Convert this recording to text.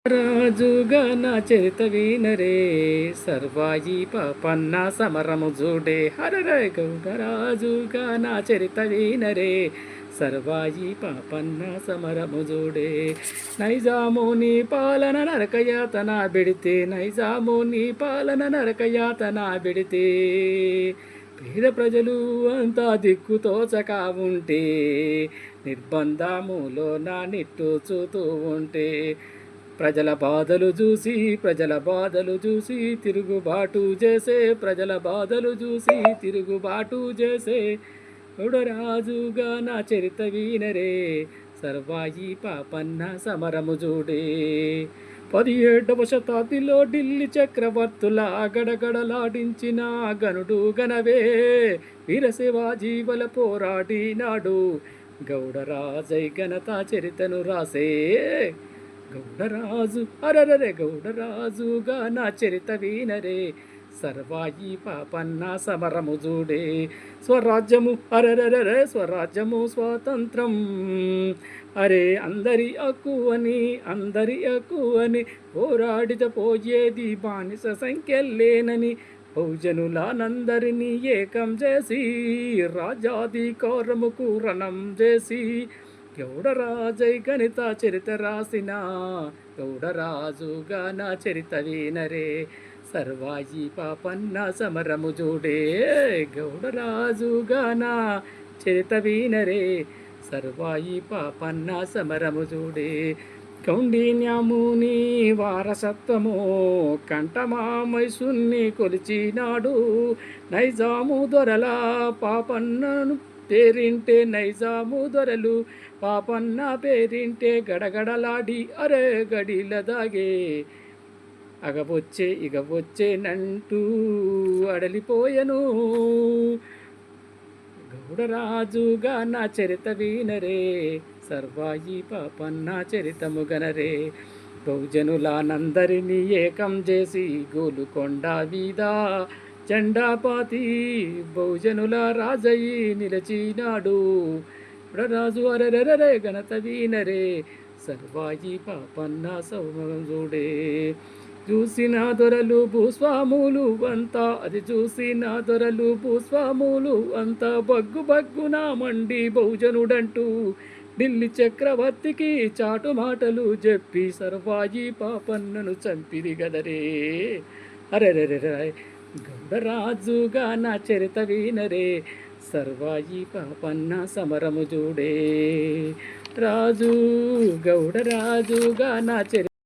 రాజుగా నా చరిత వీనరే సర్వాయి పాపన్న సమరము జూడే హరరే గౌడ రాజుగా నా చరిత వీనరే సర్వాయి పాపన్న సమరము జూడే నైజాముని పాలన నరకయాతన బిడితే నైజాముని పాలన నరకయాతన బిడితే పేద ప్రజలు అంతా దిక్కుతోచక ఉంటే నిర్బంధములో నా నిట్టూచుతూ ఉంటే ప్రజల బాధలు చూసి తిరుగుబాటు చేసే రాజుగా నా చరిత వీనరే సర్వాయి పాపన్న సమరము జూడే 17వ శతాబ్దిలో ఢిల్లీ చక్రవర్తుల గడగడలాడించిన గనుడు గనవే వీరశివాజీవల పోరాడినాడు గౌడరాజై ఘనత చరితను రాసే గౌడరాజు అరరరే గౌడరాజుగా నా చరిత వీనరే సర్వాయి పాపన్న సమరము జూడే స్వరాజ్యము అరరరే స్వరాజ్యము స్వాతంత్రం అరే అందరి హక్కు అని పోరాడిత పోయేది బానిస సంఖ్యలేనని బహుజనులనందరినీ ఏకం చేసి రాజాధికారముకు రణం చేసి గౌడరాజై గణిత చరిత రాసిన గౌడరాజుగా నా చరిత వీనరే సర్వాయి పాపన్న సమరము జూడే గౌడరాజుగా నా చరిత వీనరే సర్వాయి పాపన్న సమరము జూడే కౌండిన్యముని వారసత్వము కంఠమామైసుని కొలిచినాడు నైజాము దొరల పాపన్నను పేరింటే నైజాము దొరలు పాపన్న పేరింటే గడగడలాడి అరే గడిల దాగే ఇగవొచ్చే నంటూ అడలిపోయెను గౌడరాజుగా నా చరిత వీనరే సర్వాయి పాపన్న చరితము గనరే బహుజనులనందరినీ ఏకం చేసి గోలుకొండ మీద జెండాపాతి బహుజనుల రాజయి నిలచినాడు రాజు అరెరెరే ఘనత వీనరే సర్వాయి పాపన్న సమరము జూడే చూసిన దొరలు భూస్వాములు అంతా బగ్గున మండి బహుజనుడంటూ ఢిల్లీ చక్రవర్తికి చాటు మాటలు చెప్పి సర్వాయి పాపన్నను చంపిది గదరే అరెరెరె గౌడరాజుగా నా చరిత వీనరే సర్వాయి పాపన్న సమరము జూడే గౌడరాజుగా నా చరిత